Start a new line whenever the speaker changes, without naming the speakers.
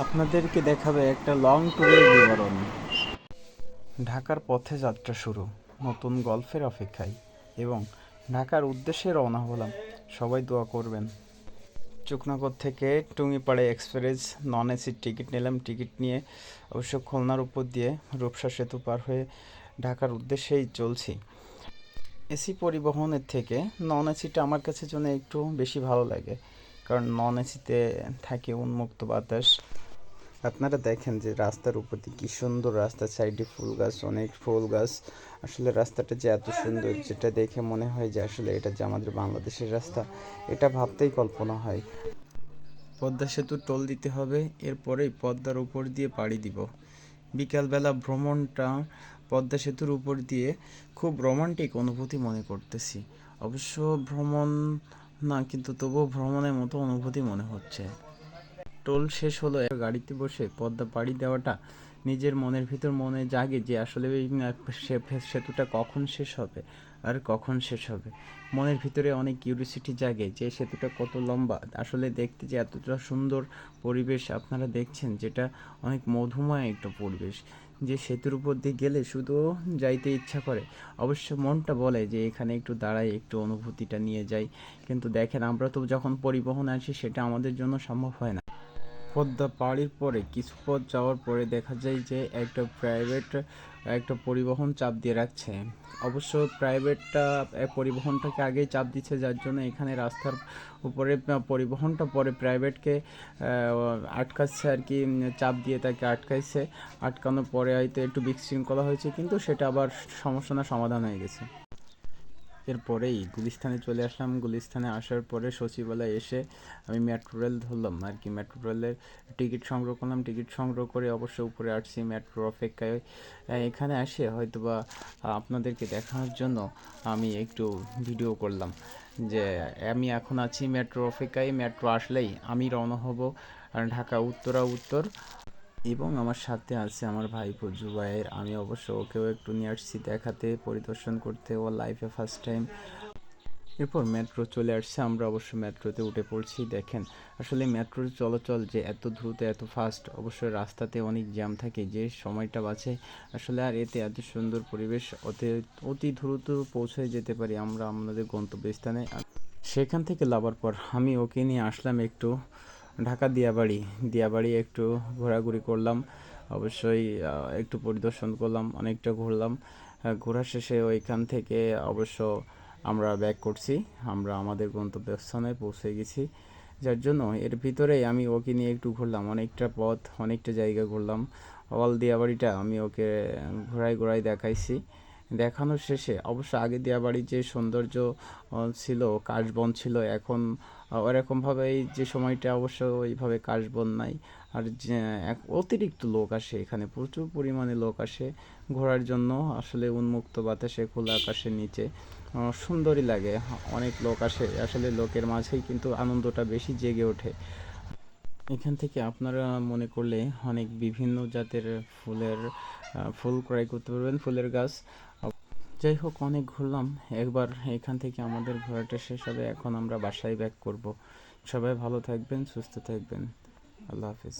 আপনাদেরকে দেখাবে একটা লং ট্যুরের বিবরণ। ঢাকার পথে যাত্রা শুরু, নতুন গল্পের অপেক্ষায় এবং ঢাকার উদ্দেশ্যে রওনা হলাম। সবাই দোয়া করবেন। চুকনগর থেকে টুঙ্গিপাড়া এক্সপ্রেস নন এসির টিকিট নিলাম। টিকিট নিয়ে অবশ্য খুলনার উপর দিয়ে রূপসা সেতু পার হয়ে ঢাকার উদ্দেশ্যেই চলছি। এসি পরিবহনের থেকে নন এসিটা আমার কাছে জন্য একটু বেশি ভালো লাগে, কারণ নন এসিতে থাকে উন্মুক্ত বাতাস। আপনারা দেখেন যে রাস্তার উপর দিয়ে কী সুন্দর, রাস্তার সাইডে ফুল গাছ, অনেক ফুল গাছ। আসলে রাস্তাটা যে এত সুন্দর, যেটা দেখে মনে হয় যে আসলে এটা যে আমাদের বাংলাদেশের রাস্তা, এটা ভাবতেই কল্পনা হয়। পদ্মা সেতু টোল দিতে হবে, এরপরেই পদ্মার উপর দিয়ে পাড়ি দিব। বিকালবেলা ভ্রমণটা পদ্মা সেতুর উপর দিয়ে খুব রোমান্টিক অনুভূতি মনে করতেছি। অবশ্য ভ্রমণ না, কিন্তু তবুও ভ্রমণের মতো অনুভূতি মনে হচ্ছে। টোল শেষ হলো, গাড়িতে বসে পদ্মা পাড়ি দেওয়াটা নিজের মনের ভিতর মনে জাগে যে আসলে এই সেতুটা কখন শেষ হবে আর কখন শেষ হবে। মনের ভিতরে অনেক কিউরিসিটি জাগে যে সেতুটা কত লম্বা, আসলে দেখতে যে এতটা সুন্দর পরিবেশ আপনারা দেখছেন, যেটা অনেক মধুময় একটা পরিবেশ। যে সেতুর উপর দিয়ে গেলে শুধু যাইতে ইচ্ছা করে। অবশ্য মনটা বলে যে এখানে একটু দাঁড়াই, একটু অনুভূতিটা নিয়ে যাই, কিন্তু দেখেন আমরা তো যখন পরিবহন আসি সেটা আমাদের জন্য সম্ভব হয় না। পদ্মা পাড়ির পরে কিছু পথ যাওয়ার পরে দেখা যায় যে একটা পরিবহন চাপ দিয়ে রাখছে। অবশ্য প্রাইভেটটা পরিবহনটাকে আগেই চাপ দিচ্ছে, যার জন্য এখানে রাস্তার উপরে পরিবহনটা পরে প্রাইভেটকে আটকাচ্ছে আর কি। চাপ দিয়ে তাকে আটকাইছে, আটকানোর পরে হয়তো একটু বিশৃঙ্খলা হয়েছে, কিন্তু সেটা আবার সমস্যা সমাধান হয়ে গেছে। এরপরেই গুলিস্তানে চলে আসলাম। গুলিস্তানে আসার পরে সচিবালয়ে এসে আমি মেট্রো রেল ধরলাম আর কি। মেট্রো রেলের টিকিট সংগ্রহ করলাম। টিকিট সংগ্রহ করে অবশ্য উপরে আসছি মেট্রোর অপেক্ষায়। এখানে আসে হয়তোবা আপনাদেরকে দেখানোর জন্য আমি একটু ভিডিও করলাম যে আমি এখন আছি মেট্রোর অপেক্ষায়। মেট্রো আসলেই আমি রওনা হব ঢাকা উত্তর। এবং আমার সাথে আছে আমার ভাইপো জুবাইর। আমি অবশ্য ওকেও একটু নিয়ে আসছি দেখাতে, পরিদর্শন করতে, ও লাইফে ফার্স্ট টাইম। এরপর মেট্রো চলে আসছে, আমরা অবশ্য মেট্রোতে উঠে পড়ছি। দেখেন আসলে মেট্রোর চলাচল যে এত দ্রুত, এত ফাস্ট, অবশ্যই রাস্তাতে অনেক জ্যাম থাকে, যে সময়টা বাঁচে আসলে। আর এতে এত সুন্দর পরিবেশ, অতি দ্রুত পৌঁছে যেতে পারি আমরা আমাদের গন্তব্যস্থানে। সেখান থেকে লাভার পর আমি ওকে নিয়ে আসলাম একটু ঢাকা দিয়াবাড়ি একটু ঘোরাঘুরি করলাম। অবশ্যই একটু পরিদর্শন করলাম, অনেকটা ঘুরলাম। ঘোরা শেষে ওইখান থেকে অবশ্য আমরা ব্যাক করছি। আমরা আমাদের গন্তব্যস্থানে পৌঁছে গেছি, যার জন্য এর ভিতরেই আমি ওকে নিয়ে একটু ঘুরলাম। অনেকটা পথ, অনেকটা জায়গা ঘুরলাম। দিয়াবাড়িটা আমি ওকে ঘোরায় দেখাইছি। দেখানোর শেষে অবশ্য আগে দিয়াবাড়ির যে সৌন্দর্য ছিল, কাশবন ছিল, এখন ওরকমভাবে এই যে সময়টা অবশ্য ওইভাবে কাশবন নাই। আর যে অতিরিক্ত লোক আসে এখানে, প্রচুর পরিমাণে লোক আসে ঘোরার জন্য। আসলে উন্মুক্ত বাতাসে খোলা আকাশের নিচে সুন্দরই লাগে। অনেক লোক আসে, আসলে লোকের মাঝেই কিন্তু আনন্দটা বেশি জেগে ওঠে। এখান থেকে আপনারা মনে করলে অনেক বিভিন্ন জাতের ফুল ক্রয় করতে পারবেন, ফুলের গাছ। যাই হোক, অনেক ঘুরলাম। একবার এখান থেকে আমাদের ঘোরাটা শেষ হবে, এখন আমরা বাসায় ব্যাক করব। সবাই ভালো থাকবেন, সুস্থ থাকবেন। আল্লাহ হাফিজ।